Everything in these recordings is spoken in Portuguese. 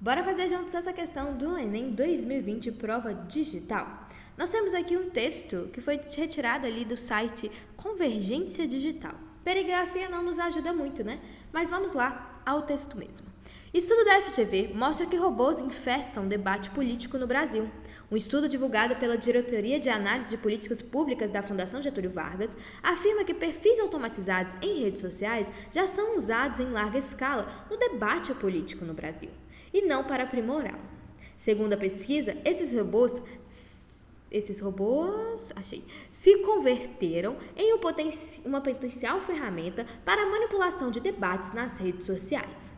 Bora fazer juntos essa questão do Enem 2020 prova digital. Nós temos aqui um texto que foi retirado ali do site Convergência Digital. Perigrafia não nos ajuda muito, né? Mas vamos lá ao texto mesmo. Estudo da FGV mostra que robôs infestam debate político no Brasil. Um estudo divulgado pela Diretoria de Análise de Políticas Públicas da Fundação Getúlio Vargas afirma que perfis automatizados em redes sociais já são usados em larga escala no debate político no Brasil, e não para aprimorá-lo. Segundo a pesquisa, esses robôs se converteram em uma potencial ferramenta para a manipulação de debates nas redes sociais.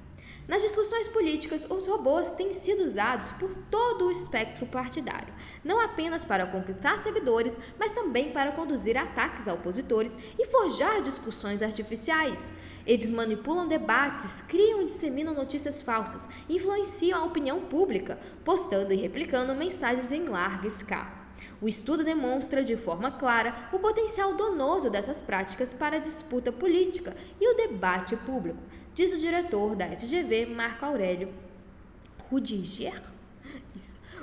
Nas discussões políticas, os robôs têm sido usados por todo o espectro partidário, não apenas para conquistar seguidores, mas também para conduzir ataques a opositores e forjar discussões artificiais. Eles manipulam debates, criam e disseminam notícias falsas, influenciam a opinião pública, postando e replicando mensagens em larga escala. O estudo demonstra de forma clara o potencial danoso dessas práticas para a disputa política e o debate público, diz o diretor da FGV, Marco Aurélio Rudiger.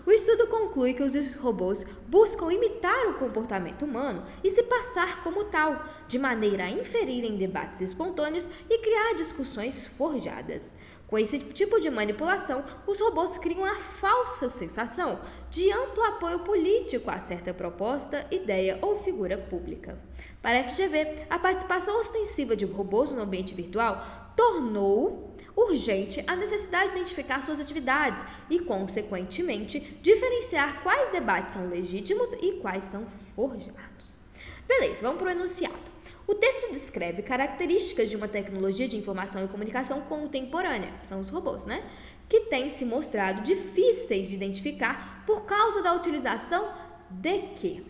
O estudo conclui que os robôs buscam imitar o comportamento humano e se passar como tal, de maneira a inferir em debates espontâneos e criar discussões forjadas. Com esse tipo de manipulação, os robôs criam a falsa sensação de amplo apoio político a certa proposta, ideia ou figura pública. Para a FGV, a participação ostensiva de robôs no ambiente virtual tornou urgente a necessidade de identificar suas atividades e, consequentemente, diferenciar quais debates são legítimos e quais são forjados. Beleza, vamos para o enunciado. O texto descreve características de uma tecnologia de informação e comunicação contemporânea, são os robôs, né? Que têm se mostrado difíceis de identificar por causa da utilização de quê?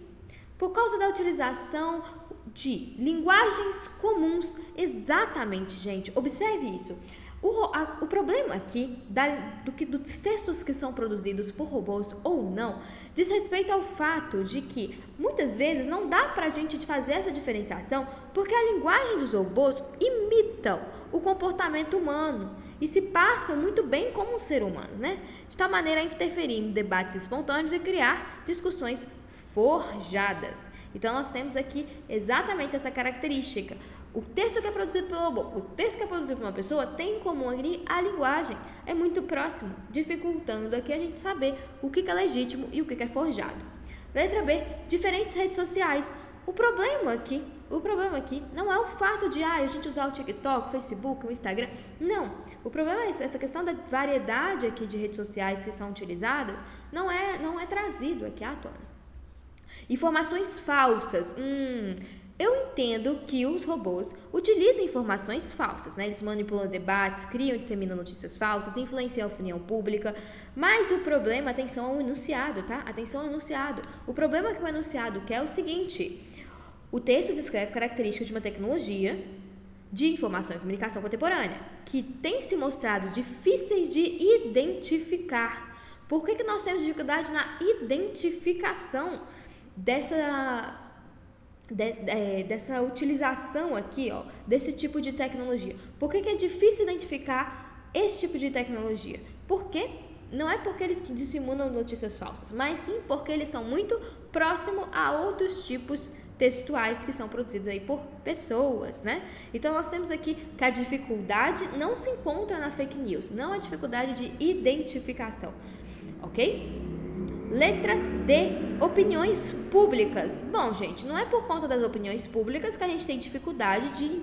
Por causa da utilização de linguagens comuns. Exatamente, gente, observe isso. O problema aqui dos textos que são produzidos por robôs ou não diz respeito ao fato de que muitas vezes não dá para a gente fazer essa diferenciação porque a linguagem dos robôs imitam o comportamento humano e se passa muito bem como um ser humano, né? De tal maneira a interferir em debates espontâneos e criar discussões forjadas. Então nós temos aqui exatamente essa característica. O texto que é produzido pelo robô, o texto que é produzido por uma pessoa tem em comum ali a linguagem. É muito próximo, dificultando aqui a gente saber o que é legítimo e o que é forjado. Letra B, diferentes redes sociais. O problema aqui não é o fato de a gente usar o TikTok, o Facebook, o Instagram. Não. O problema é essa questão da variedade aqui de redes sociais que são utilizadas não é trazido aqui à tona. Informações falsas. Eu entendo que os robôs utilizam informações falsas, né? Eles manipulam debates, criam e disseminam notícias falsas, influenciam a opinião pública, mas o problema, atenção ao enunciado, tá? Atenção ao enunciado. O problema que o enunciado quer é o seguinte: o texto descreve características de uma tecnologia de informação e comunicação contemporânea que tem se mostrado difíceis de identificar. Por que nós temos dificuldade na identificação dessa utilização aqui, ó, desse tipo de tecnologia? Por que é difícil identificar esse tipo de tecnologia? Porque não é porque eles dissimulam notícias falsas, mas sim porque eles são muito próximos a outros tipos textuais que são produzidos aí por pessoas, né? Então nós temos aqui que a dificuldade não se encontra na fake news, não a dificuldade de identificação, ok? Letra D, opiniões públicas. Bom, gente, não é por conta das opiniões públicas que a gente tem dificuldade de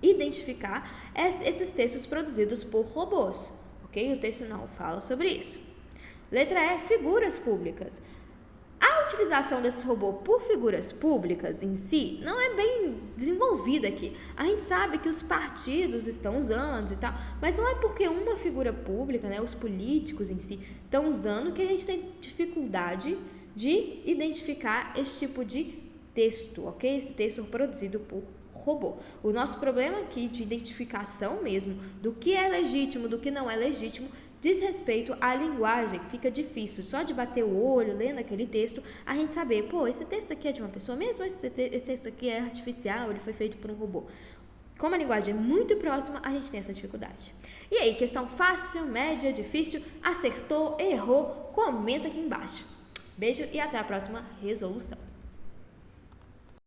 identificar esses textos produzidos por robôs, ok? O texto não fala sobre isso. Letra E, figuras públicas. A utilização desse robô por figuras públicas em si não é bem desenvolvida aqui. A gente sabe que os partidos estão usando e tal, mas não é porque uma figura pública, né, os políticos em si, estão usando que a gente tem dificuldade de identificar esse tipo de texto, ok? Esse texto produzido por robô. O nosso problema aqui de identificação mesmo do que é legítimo, do que não é legítimo, diz respeito à linguagem. Fica difícil só de bater o olho, lendo aquele texto, a gente saber, esse texto aqui é de uma pessoa mesmo, esse texto aqui é artificial, ele foi feito por um robô. Como a linguagem é muito próxima, a gente tem essa dificuldade. E aí, questão fácil, média, difícil, acertou, errou? Comenta aqui embaixo. Beijo e até a próxima resolução.